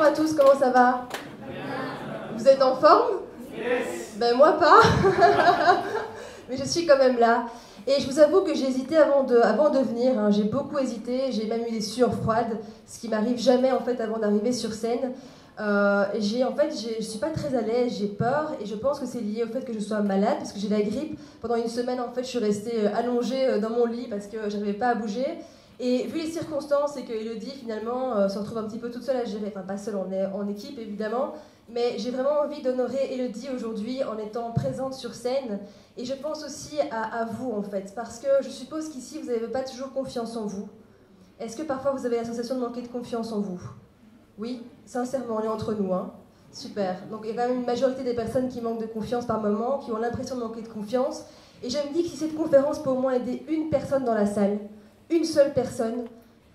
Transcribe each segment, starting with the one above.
à tous, comment ça va? Vous êtes en forme? Yes. Ben moi pas. Mais je suis quand même là. Et je vous avoue que j'ai hésité avant de venir, hein. J'ai beaucoup hésité, j'ai même eu des sueurs froides, ce qui m'arrive jamais en fait avant d'arriver sur scène. Je suis pas très à l'aise, j'ai peur et je pense que c'est lié au fait que je sois malade parce que j'ai la grippe. Pendant une semaine en fait, je suis restée allongée dans mon lit parce que j'arrivais pas à bouger. Et vu les circonstances et que Elodie finalement se retrouve un petit peu toute seule à gérer, enfin pas seule, on est en équipe évidemment, mais j'ai vraiment envie d'honorer Elodie aujourd'hui en étant présente sur scène. Et je pense aussi à vous en fait, parce que je suppose qu'ici vous n'avez pas toujours confiance en vous. Est-ce que parfois vous avez la sensation de manquer de confiance en vous? Oui, sincèrement, on est entre nous, hein. Super. Donc il y a quand même une majorité des personnes qui manquent de confiance par moment, qui ont l'impression de manquer de confiance. Et je me dis que si cette conférence peut au moins aider une personne dans la salle, une seule personne,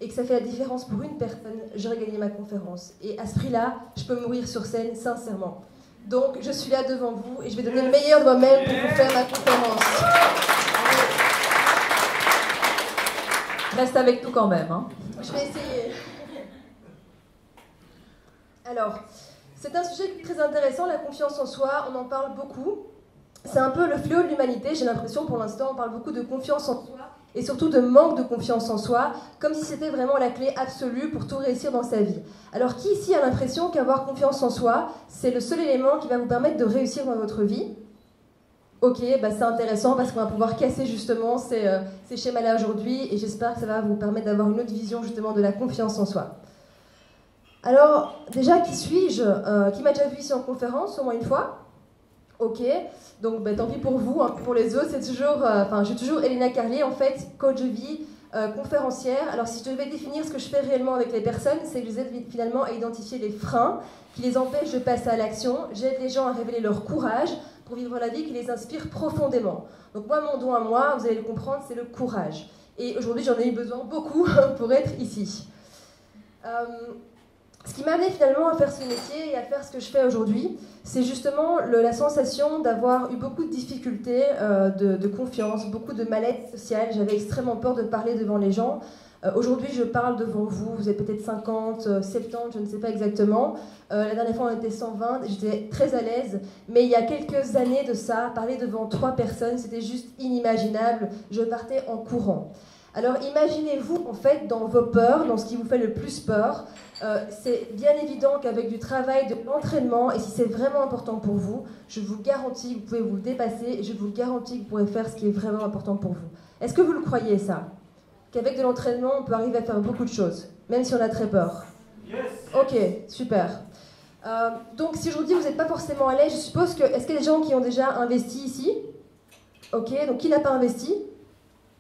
et que ça fait la différence pour une personne, j'aurais gagné ma conférence. Et à ce prix-là, je peux mourir sur scène, sincèrement. Donc je suis là devant vous et je vais donner le meilleur de moi-même pour vous faire ma conférence. Reste avec nous quand même, hein. Je vais essayer. Alors, c'est un sujet très intéressant, la confiance en soi, on en parle beaucoup. C'est un peu le fléau de l'humanité, j'ai l'impression pour l'instant, on parle beaucoup de confiance en soi et surtout de manque de confiance en soi, comme si c'était vraiment la clé absolue pour tout réussir dans sa vie. Alors qui ici a l'impression qu'avoir confiance en soi, c'est le seul élément qui va vous permettre de réussir dans votre vie? Ok, bah c'est intéressant parce qu'on va pouvoir casser justement ces schémas-là aujourd'hui et j'espère que ça va vous permettre d'avoir une autre vision justement de la confiance en soi. Alors, déjà, qui suis-je? Qui m'a déjà vu ici en conférence, au moins une fois? Ok, donc bah, tant pis pour vous, hein. Pour les autres, c'est toujours, je suis toujours Elena Carlier, en fait, coach de vie, conférencière. Alors si je devais définir ce que je fais réellement avec les personnes, c'est que je les aide finalement à identifier les freins qui les empêchent de passer à l'action. J'aide les gens à révéler leur courage pour vivre la vie qui les inspire profondément. Donc moi, mon don à moi, vous allez le comprendre, c'est le courage. Et aujourd'hui, j'en ai eu besoin beaucoup pour être ici. Ce qui m'a amené finalement à faire ce métier et à faire ce que je fais aujourd'hui, c'est justement la sensation d'avoir eu beaucoup de difficultés de confiance, beaucoup de mal-être social. J'avais extrêmement peur de parler devant les gens. Aujourd'hui, je parle devant vous, vous êtes peut-être 50, 70, je ne sais pas exactement. La dernière fois, on était 120, j'étais très à l'aise. Mais il y a quelques années de ça, parler devant 3 personnes, c'était juste inimaginable. Je partais en courant. Alors imaginez-vous en fait dans vos peurs, dans ce qui vous fait le plus peur. C'est bien évident qu'avec du travail, de l'entraînement, et si c'est vraiment important pour vous, je vous garantis que vous pouvez vous le dépasser et je vous garantis que vous pourrez faire ce qui est vraiment important pour vous. Est-ce que vous le croyez ça? Qu'avec de l'entraînement, on peut arriver à faire beaucoup de choses, même si on a très peur? Yes. Ok, super. Donc si aujourd'hui vous n'êtes pas forcément à l'aise, je suppose que... Est-ce qu'il y a des gens qui ont déjà investi ici? Ok, donc qui n'a pas investi?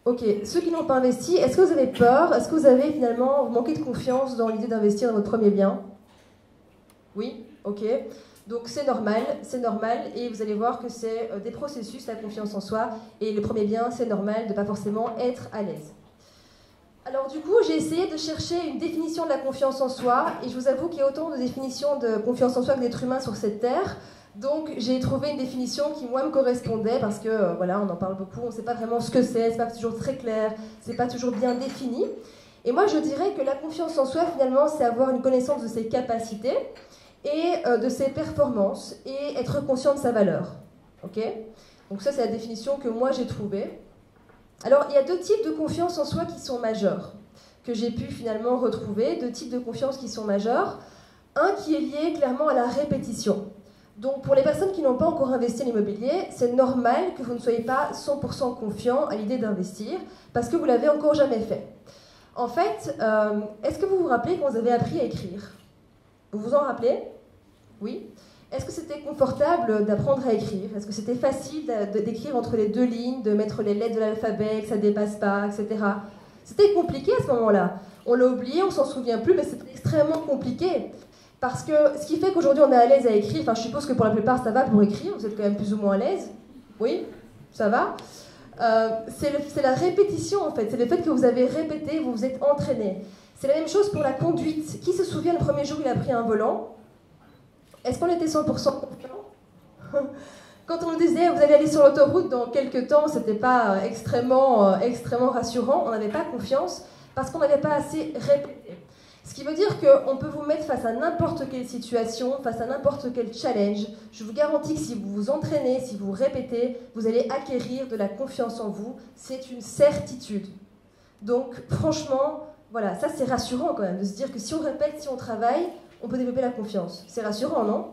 Ok, ceux qui n'ont pas investi, est-ce que vous avez peur? Est-ce que vous avez finalement manqué de confiance dans l'idée d'investir dans votre premier bien? Oui, ok. Donc c'est normal, et vous allez voir que c'est des processus, la confiance en soi, et le premier bien, c'est normal de ne pas forcément être à l'aise. Alors du coup, j'ai essayé de chercher une définition de la confiance en soi, et je vous avoue qu'il y a autant de définitions de confiance en soi que d'êtres humains sur cette terre. Donc j'ai trouvé une définition qui moi me correspondait parce que voilà, on en parle beaucoup, on ne sait pas vraiment ce que c'est pas toujours très clair, c'est pas toujours bien défini. Et moi je dirais que la confiance en soi finalement c'est avoir une connaissance de ses capacités et de ses performances et être conscient de sa valeur. Ok? Donc ça c'est la définition que moi j'ai trouvée. Alors il y a 2 types de confiance en soi qui sont majeurs, que j'ai pu finalement retrouver, 2 types de confiance qui sont majeurs. Un qui est lié clairement à la répétition. Donc pour les personnes qui n'ont pas encore investi en immobilier, c'est normal que vous ne soyez pas 100% confiant à l'idée d'investir parce que vous ne l'avez encore jamais fait. En fait, est-ce que vous vous rappelez quand vous avez appris à écrire? Vous vous en rappelez? Oui. Est-ce que c'était confortable d'apprendre à écrire? Est-ce que c'était facile d'écrire entre les 2 lignes, de mettre les lettres de l'alphabet, que ça ne dépasse pas, etc. C'était compliqué à ce moment-là. On l'a oublié, on s'en souvient plus, mais c'était extrêmement compliqué. Parce que ce qui fait qu'aujourd'hui on est à l'aise à écrire, enfin je suppose que pour la plupart ça va pour écrire, vous êtes quand même plus ou moins à l'aise. Oui, ça va. C'est la répétition en fait, c'est le fait que vous avez répété, vous vous êtes entraîné. C'est la même chose pour la conduite. Qui se souvient le premier jour où il a pris un volant? Est-ce qu'on était 100% confiant? Quand on nous disait vous allez aller sur l'autoroute dans quelques temps, c'était pas extrêmement rassurant, on n'avait pas confiance parce qu'on n'avait pas assez répété. Ce qui veut dire qu'on peut vous mettre face à n'importe quelle situation, face à n'importe quel challenge. Je vous garantis que si vous vous entraînez, si vous répétez, vous allez acquérir de la confiance en vous. C'est une certitude. Donc franchement, voilà, ça c'est rassurant quand même, de se dire que si on répète, si on travaille, on peut développer la confiance. C'est rassurant, non?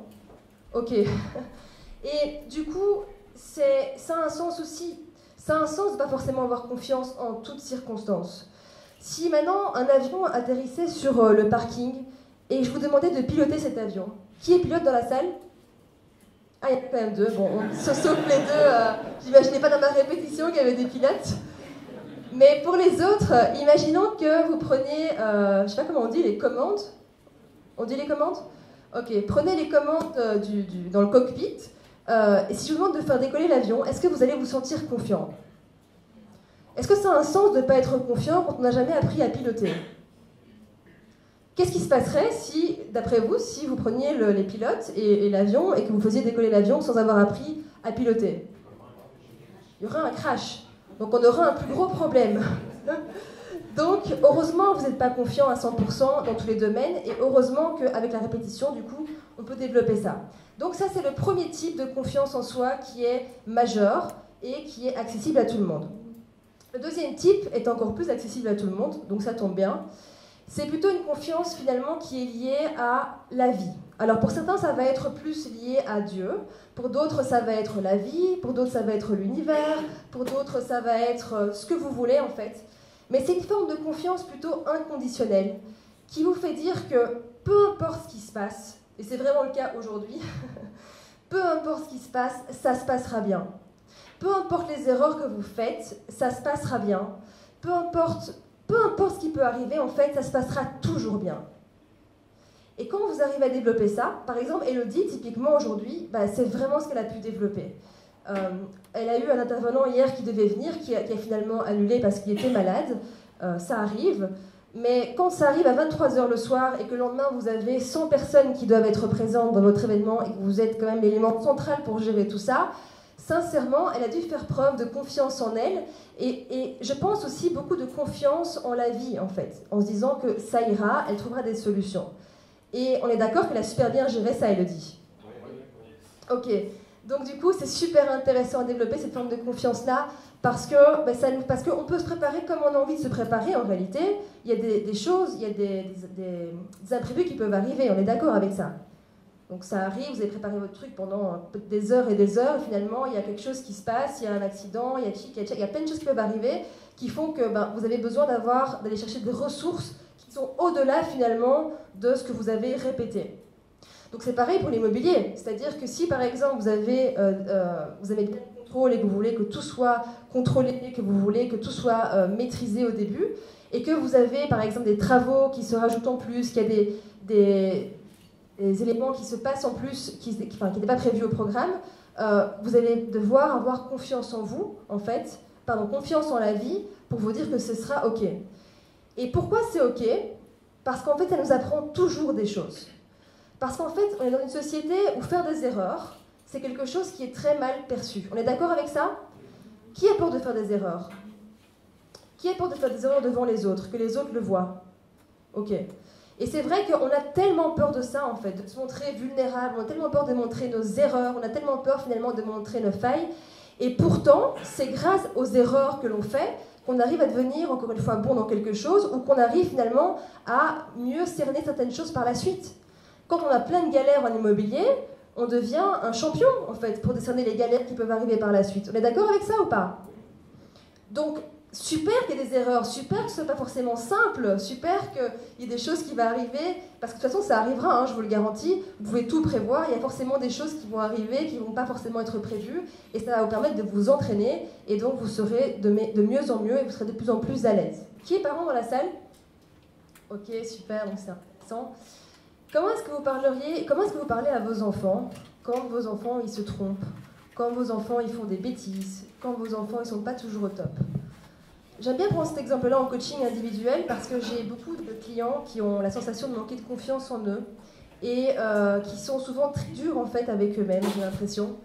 Ok. Et du coup, ça a un sens aussi. Ça a un sens de ne pas forcément avoir confiance en toutes circonstances. Si maintenant un avion atterrissait sur le parking et je vous demandais de piloter cet avion, qui est pilote dans la salle? Ah, il y en a quand même deux. Bon, sauf les deux, j'imaginais pas dans ma répétition qu'il y avait des pilotes. Mais pour les autres, imaginons que vous preniez, je sais pas comment on dit, les commandes. On dit les commandes? Ok, prenez les commandes dans le cockpit. Et si je vous demande de faire décoller l'avion, est-ce que vous allez vous sentir confiant? Est-ce que ça a un sens de ne pas être confiant quand on n'a jamais appris à piloter? Qu'est-ce qui se passerait si, d'après vous, si vous preniez les pilotes et l'avion et que vous faisiez décoller l'avion sans avoir appris à piloter? Il y aurait un crash. Donc on aura un plus gros problème. Donc heureusement vous n'êtes pas confiant à 100% dans tous les domaines et heureusement qu'avec la répétition, du coup, on peut développer ça. Donc ça c'est le premier type de confiance en soi qui est majeur et qui est accessible à tout le monde. Le deuxième type est encore plus accessible à tout le monde, donc ça tombe bien. C'est plutôt une confiance finalement qui est liée à la vie. Alors pour certains ça va être plus lié à Dieu, pour d'autres ça va être la vie, pour d'autres ça va être l'univers, pour d'autres ça va être ce que vous voulez en fait. Mais c'est une forme de confiance plutôt inconditionnelle qui vous fait dire que peu importe ce qui se passe, et c'est vraiment le cas aujourd'hui, peu importe ce qui se passe, ça se passera bien. Peu importe les erreurs que vous faites, ça se passera bien. Peu importe ce qui peut arriver, en fait, ça se passera toujours bien. Et quand vous arrivez à développer ça, par exemple, Elodie, typiquement aujourd'hui, c'est vraiment ce qu'elle a pu développer. Elle a eu un intervenant hier qui devait venir, qui a finalement annulé parce qu'il était malade. Ça arrive. Mais quand ça arrive à 23h le soir et que le lendemain, vous avez 100 personnes qui doivent être présentes dans votre événement et que vous êtes quand même l'élément central pour gérer tout ça, sincèrement, elle a dû faire preuve de confiance en elle et je pense aussi beaucoup de confiance en la vie, en fait, en se disant que ça ira, elle trouvera des solutions. Et on est d'accord qu'elle a super bien géré ça, Elodie. Ok, donc du coup, c'est super intéressant à développer cette forme de confiance-là parce qu'on peut se préparer comme on a envie de se préparer en réalité. Il y a des choses, il y a des imprévus qui peuvent arriver, on est d'accord avec ça. Donc ça arrive, vous avez préparé votre truc pendant des heures et des heures, et finalement il y a quelque chose qui se passe, il y a un accident, il y a plein de choses qui peuvent arriver qui font que vous avez besoin d'aller chercher des ressources qui sont au-delà finalement de ce que vous avez répété. Donc c'est pareil pour l'immobilier, c'est-à-dire que si par exemple vous avez bien le contrôle et que vous voulez que tout soit contrôlé, que vous voulez que tout soit maîtrisé au début, et que vous avez par exemple des travaux qui se rajoutent en plus, qu'il y a des éléments qui se passent en plus, qui n'étaient pas prévus au programme, vous allez devoir avoir confiance en vous, en fait, confiance en la vie, pour vous dire que ce sera OK. Et pourquoi c'est OK? Parce qu'en fait, ça nous apprend toujours des choses. Parce qu'en fait, on est dans une société où faire des erreurs, c'est quelque chose qui est très mal perçu. On est d'accord avec ça? Qui a peur de faire des erreurs? Qui a peur de faire des erreurs devant les autres, que les autres le voient? OK. Et c'est vrai qu'on a tellement peur de ça, en fait, de se montrer vulnérable, on a tellement peur de montrer nos erreurs, on a tellement peur finalement de montrer nos failles. Et pourtant, c'est grâce aux erreurs que l'on fait qu'on arrive à devenir, encore une fois, bon dans quelque chose, ou qu'on arrive finalement à mieux cerner certaines choses par la suite. Quand on a plein de galères en immobilier, on devient un champion, en fait, pour décerner les galères qui peuvent arriver par la suite. On est d'accord avec ça ou pas? Donc, super qu'il y ait des erreurs, super que ce ne soit pas forcément simple, super qu'il y ait des choses qui vont arriver, parce que de toute façon ça arrivera, je vous le garantis, vous pouvez tout prévoir, il y a forcément des choses qui vont arriver, qui ne vont pas forcément être prévues, et ça va vous permettre de vous entraîner, et donc vous serez de mieux en mieux, et vous serez de plus en plus à l'aise. Qui est parent dans la salle? Ok, super, donc c'est intéressant. Comment est-ce que vous parlez à vos enfants quand vos enfants ils se trompent, quand vos enfants ils font des bêtises, quand vos enfants ils ne sont pas toujours au top? J'aime bien prendre cet exemple-là en coaching individuel parce que j'ai beaucoup de clients qui ont la sensation de manquer de confiance en eux et qui sont souvent très durs en fait avec eux-mêmes, j'ai l'impression.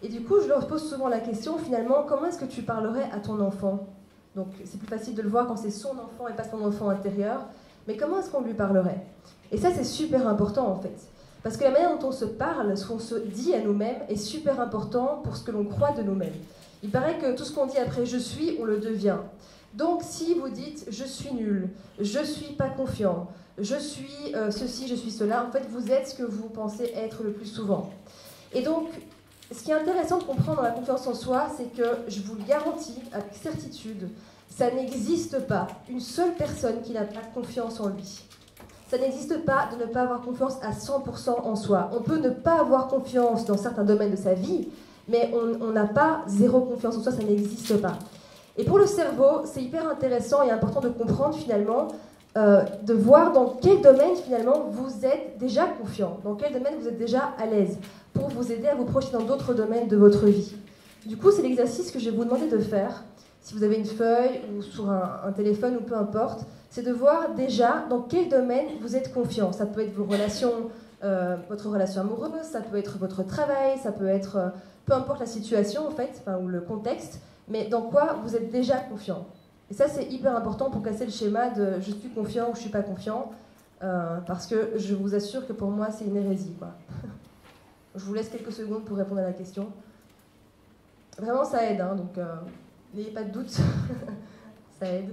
Et du coup, je leur pose souvent la question finalement, comment est-ce que tu parlerais à ton enfant? Donc c'est plus facile de le voir quand c'est son enfant et pas son enfant intérieur. mais comment est-ce qu'on lui parlerait? Et ça, c'est super important en fait. Parce que la manière dont on se parle, ce qu'on se dit à nous-mêmes, est super important pour ce que l'on croit de nous-mêmes. Il paraît que tout ce qu'on dit après « je suis », on le devient. Donc si vous dites « je suis nul »,« je suis pas confiant »,« je suis ceci, je suis cela », en fait, vous êtes ce que vous pensez être le plus souvent. Et donc, ce qui est intéressant de comprendre dans la confiance en soi, c'est que, je vous le garantis avec certitude, ça n'existe pas une seule personne qui n'a pas confiance en lui. Ça n'existe pas de ne pas avoir confiance à 100% en soi. On peut ne pas avoir confiance dans certains domaines de sa vie, mais on n'a pas zéro confiance en soi, ça n'existe pas. Et pour le cerveau, c'est hyper intéressant et important de comprendre finalement, de voir dans quel domaine finalement vous êtes déjà confiant, dans quel domaine vous êtes déjà à l'aise, pour vous aider à vous projeter dans d'autres domaines de votre vie. Du coup, c'est l'exercice que je vais vous demander de faire, si vous avez une feuille ou sur un téléphone ou peu importe, c'est de voir déjà dans quel domaine vous êtes confiant. Ça peut être vos relations, votre relation amoureuse, ça peut être votre travail, ça peut être peu importe la situation en fait, ou le contexte, mais dans quoi vous êtes déjà confiant. Et ça c'est hyper important pour casser le schéma de je suis confiant ou je suis pas confiant, parce que je vous assure que pour moi c'est une hérésie, quoi. Je vous laisse quelques secondes pour répondre à la question. Vraiment ça aide, hein, donc n'ayez pas de doute, ça aide.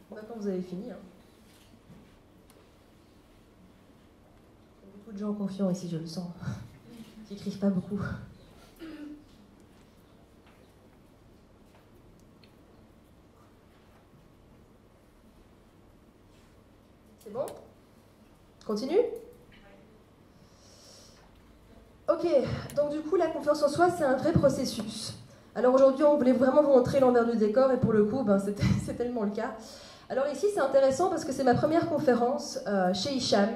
Maintenant vous avez fini. Hein. Il y a beaucoup de gens confiants ici, je le sens, qui n'écrivent pas beaucoup. C'est bon? Continue? Ok, donc du coup la confiance en soi c'est un vrai processus. Alors aujourd'hui on voulait vraiment vous montrer l'envers du décor et pour le coup c'est tellement le cas. Alors ici c'est intéressant parce que c'est ma première conférence chez Hicham.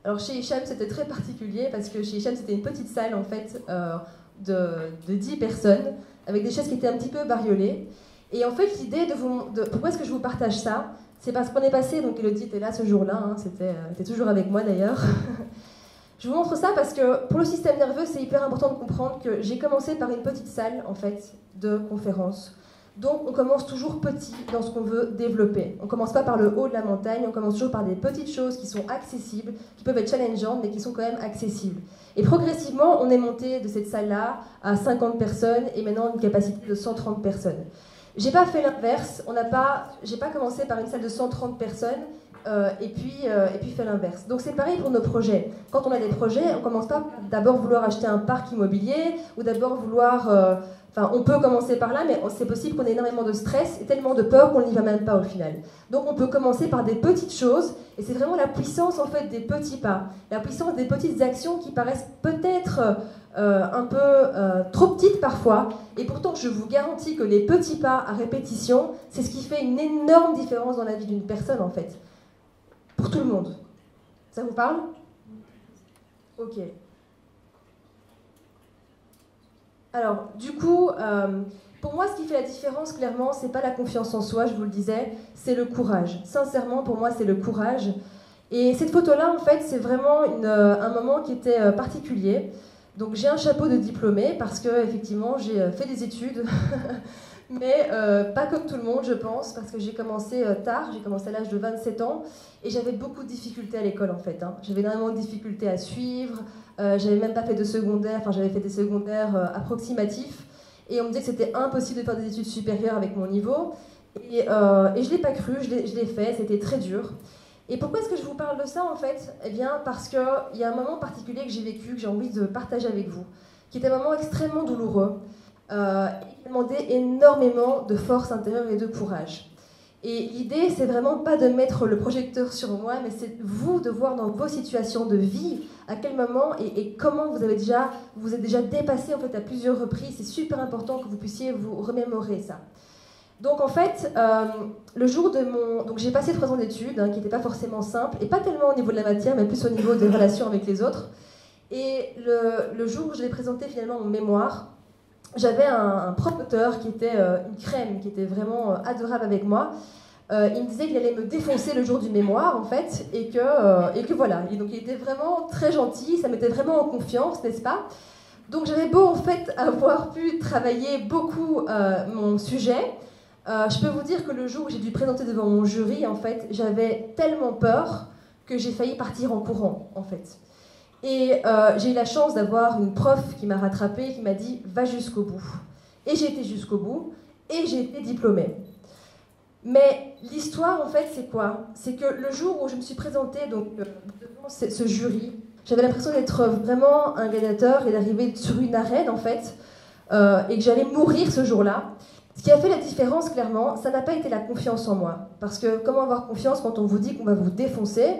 Alors chez Hicham c'était très particulier parce que chez Hicham c'était une petite salle en fait de 10 personnes avec des chaises qui étaient un petit peu bariolées. Et en fait l'idée pourquoi est-ce que je vous partage ça? C'est parce qu'on est passé, donc Elodie était là ce jour-là, hein, était toujours avec moi d'ailleurs. Je vous montre ça parce que pour le système nerveux, c'est hyper important de comprendre que j'ai commencé par une petite salle en fait de conférence. Donc on commence toujours petit dans ce qu'on veut développer. On ne commence pas par le haut de la montagne, on commence toujours par des petites choses qui sont accessibles, qui peuvent être challengeantes, mais qui sont quand même accessibles. Et progressivement, on est monté de cette salle-là à 50 personnes et maintenant une capacité de 130 personnes. J'ai pas fait l'inverse, j'ai pas commencé par une salle de 130 personnes et puis fait l'inverse. Donc c'est pareil pour nos projets. Quand on a des projets, on commence pas d'abord vouloir acheter un parc immobilier ou d'abord vouloir... on peut commencer par là, mais c'est possible qu'on ait énormément de stress et tellement de peur qu'on n'y va même pas au final. Donc on peut commencer par des petites choses et c'est vraiment la puissance en fait des petits pas, la puissance des petites actions qui paraissent peut-être... un peu trop petite parfois, et pourtant je vous garantis que les petits pas à répétition, c'est ce qui fait une énorme différence dans la vie d'une personne en fait, pour tout le monde. Ça vous parle? Ok. Alors, du coup, pour moi, ce qui fait la différence, clairement, c'est pas la confiance en soi, je vous le disais, c'est le courage. Sincèrement, pour moi, c'est le courage. Et cette photo-là, en fait, c'est vraiment un moment qui était particulier. Donc j'ai un chapeau de diplômée parce que effectivement j'ai fait des études, mais pas comme tout le monde je pense, parce que j'ai commencé tard, j'ai commencé à l'âge de 27 ans et j'avais beaucoup de difficultés à l'école en fait. Hein. J'avais énormément de difficultés à suivre, j'avais même pas fait de secondaire, enfin j'avais fait des secondaires approximatifs et on me disait que c'était impossible de faire des études supérieures avec mon niveau et je l'ai pas cru, je l'ai fait, c'était très dur. Et pourquoi est-ce que je vous parle de ça en fait? Eh bien parce qu'il y a un moment particulier que j'ai vécu, que j'ai envie de partager avec vous, qui était un moment extrêmement douloureux, et qui demandait énormément de force intérieure et de courage. Et l'idée, c'est vraiment pas de mettre le projecteur sur moi, mais c'est vous de voir dans vos situations de vie à quel moment et comment vous êtes déjà dépassé en fait à plusieurs reprises. C'est super important que vous puissiez vous remémorer ça. Donc en fait, le jour de donc j'ai passé 3 ans d'études, hein, qui n'étaient pas forcément simples, et pas tellement au niveau de la matière, mais plus au niveau des relations avec les autres. Et le jour où je l'ai présenté finalement mon mémoire, j'avais un prof auteur qui était une crème, qui était vraiment adorable avec moi, il me disait qu'il allait me défoncer le jour du mémoire, en fait, et que voilà. Et donc il était vraiment très gentil, ça mettait vraiment en confiance, n'est-ce pas? Donc j'avais beau, en fait, avoir pu travailler beaucoup mon sujet, je peux vous dire que le jour où j'ai dû présenter devant mon jury, en fait, j'avais tellement peur que j'ai failli partir en courant, en fait. Et j'ai eu la chance d'avoir une prof qui m'a rattrapée, qui m'a dit « va jusqu'au bout ». Et j'ai été jusqu'au bout, et j'ai été diplômée. Mais l'histoire, en fait, c'est quoi? C'est que le jour où je me suis présentée donc, devant ce jury, j'avais l'impression d'être vraiment un gladiateur et d'arriver sur une arène, en fait, et que j'allais mourir ce jour-là. Ce qui a fait la différence, clairement, ça n'a pas été la confiance en moi. Parce que comment avoir confiance quand on vous dit qu'on va vous défoncer?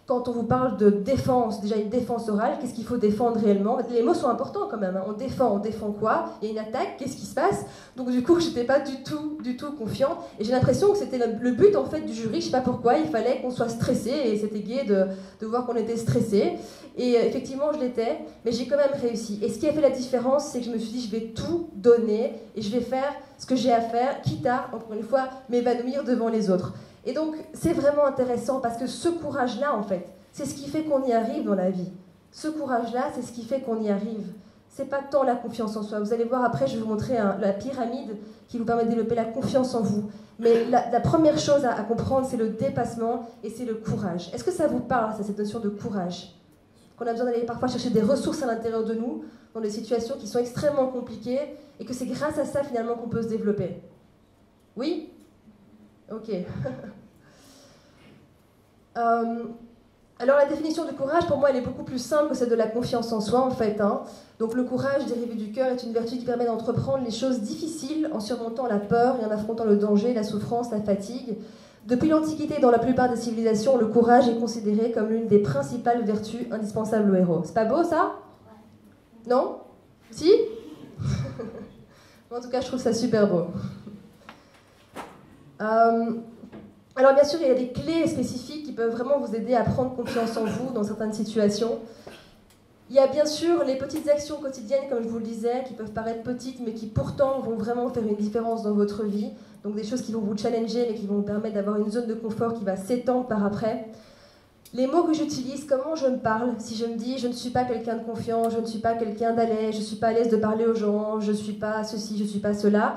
Quand on vous parle de défense, déjà une défense orale, qu'est-ce qu'il faut défendre réellement? Les mots sont importants quand même, hein. On défend quoi? Il y a une attaque, qu'est-ce qui se passe? Donc du coup, je n'étais pas du tout confiante. Et j'ai l'impression que c'était le but en fait du jury, je ne sais pas pourquoi, il fallait qu'on soit stressé, et c'était gai de voir qu'on était stressé. Et effectivement, je l'étais, mais j'ai quand même réussi. Et ce qui a fait la différence, c'est que je me suis dit, je vais tout donner, et je vais faire ce que j'ai à faire, quitte à, encore une fois, m'évanouir devant les autres. Et donc, c'est vraiment intéressant parce que ce courage-là, en fait, c'est ce qui fait qu'on y arrive dans la vie. Ce courage-là, c'est ce qui fait qu'on y arrive. C'est pas tant la confiance en soi. Vous allez voir après, je vais vous montrer la pyramide qui vous permet de développer la confiance en vous. Mais la première chose à comprendre, c'est le dépassement et c'est le courage. Est-ce que ça vous parle, ça, cette notion de courage? Qu'on a besoin d'aller parfois chercher des ressources à l'intérieur de nous, dans des situations qui sont extrêmement compliquées, et que c'est grâce à ça, finalement, qu'on peut se développer. Oui? Ok. Alors la définition du courage, pour moi, elle est beaucoup plus simple que celle de la confiance en soi, en fait. Hein. Donc le courage, dérivé du cœur, est une vertu qui permet d'entreprendre les choses difficiles en surmontant la peur et en affrontant le danger, la souffrance, la fatigue. Depuis l'Antiquité, dans la plupart des civilisations, le courage est considéré comme l'une des principales vertus indispensables aux héros. C'est pas beau, ça? Non? Si? En tout cas, je trouve ça super beau. Alors bien sûr, il y a des clés spécifiques qui peuvent vraiment vous aider à prendre confiance en vous dans certaines situations. Il y a bien sûr les petites actions quotidiennes, comme je vous le disais, qui peuvent paraître petites, mais qui pourtant vont vraiment faire une différence dans votre vie. Donc des choses qui vont vous challenger, mais qui vont vous permettre d'avoir une zone de confort qui va s'étendre par après. Les mots que j'utilise, comment je me parle, si je me dis je ne suis pas quelqu'un de confiant, je ne suis pas quelqu'un d'à l'aise, je ne suis pas à l'aise de parler aux gens, je ne suis pas ceci, je ne suis pas cela,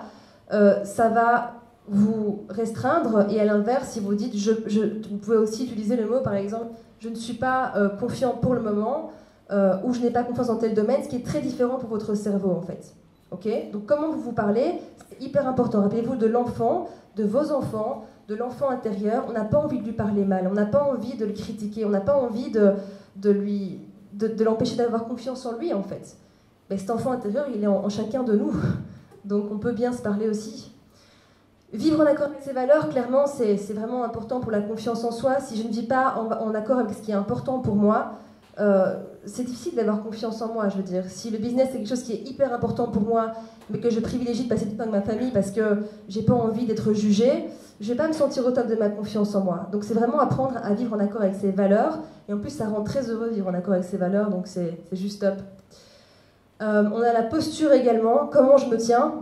ça va vous restreindre. Et à l'inverse, si vous dites, vous pouvez aussi utiliser le mot, par exemple, je ne suis pas confiant pour le moment, ou je n'ai pas confiance dans tel domaine, ce qui est très différent pour votre cerveau en fait. Okay? Donc comment vous vous parlez, c'est hyper important. Rappelez-vous de l'enfant, de vos enfants, de l'enfant intérieur. On n'a pas envie de lui parler mal, on n'a pas envie de le critiquer, on n'a pas envie de l'empêcher d'avoir confiance en lui en fait. Mais cet enfant intérieur, il est en chacun de nous, donc on peut bien se parler aussi. Vivre en accord avec ses valeurs, clairement, c'est vraiment important pour la confiance en soi. Si je ne vis pas en accord avec ce qui est important pour moi, c'est difficile d'avoir confiance en moi, je veux dire. Si le business est quelque chose qui est hyper important pour moi, mais que je privilégie de passer du temps avec ma famille parce que j'ai pas envie d'être jugée, je vais pas me sentir au top de ma confiance en moi. Donc c'est vraiment apprendre à vivre en accord avec ses valeurs. Et en plus, ça rend très heureux de vivre en accord avec ses valeurs, donc c'est juste top. On a la posture également, comment je me tiens.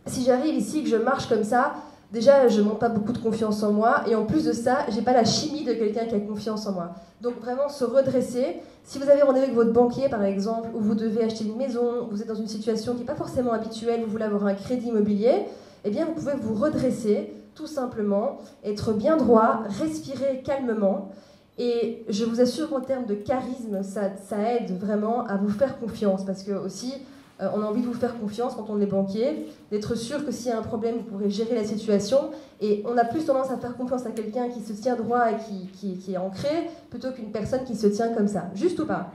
Si j'arrive ici et que je marche comme ça, déjà je ne montre pas beaucoup de confiance en moi, et en plus de ça, j'ai pas la chimie de quelqu'un qui a confiance en moi. Donc vraiment se redresser. Si vous avez rendez-vous avec votre banquier par exemple, ou vous devez acheter une maison, vous êtes dans une situation qui n'est pas forcément habituelle, vous voulez avoir un crédit immobilier, eh bien vous pouvez vous redresser tout simplement, être bien droit, respirer calmement. Et je vous assure qu'en termes de charisme, ça aide vraiment à vous faire confiance, parce que aussi, on a envie de vous faire confiance quand on est banquier, d'être sûr que s'il y a un problème, vous pourrez gérer la situation. Et on a plus tendance à faire confiance à quelqu'un qui se tient droit et qui est ancré, plutôt qu'une personne qui se tient comme ça. Juste ou pas?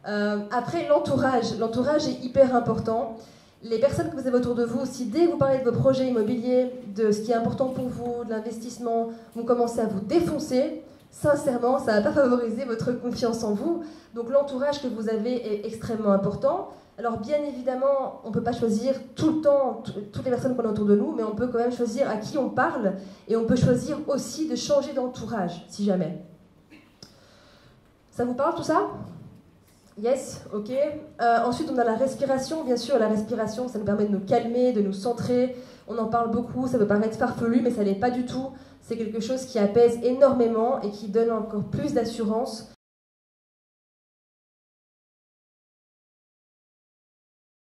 Après, l'entourage. L'entourage est hyper important. Les personnes que vous avez autour de vous, si dès que vous parlez de vos projets immobiliers, de ce qui est important pour vous, de l'investissement, vous commencez à vous défoncer, sincèrement, ça ne va pas favoriser votre confiance en vous. Donc l'entourage que vous avez est extrêmement important. Alors bien évidemment, on ne peut pas choisir tout le temps toutes les personnes qu'on a autour de nous, mais on peut quand même choisir à qui on parle, et on peut choisir aussi de changer d'entourage, si jamais. Ça vous parle tout ça? Yes, ok. Ensuite, on a la respiration. Bien sûr, la respiration, ça nous permet de nous calmer, de nous centrer. On en parle beaucoup, ça peut paraître farfelu, mais ça l'est pas du tout. C'est quelque chose qui apaise énormément et qui donne encore plus d'assurance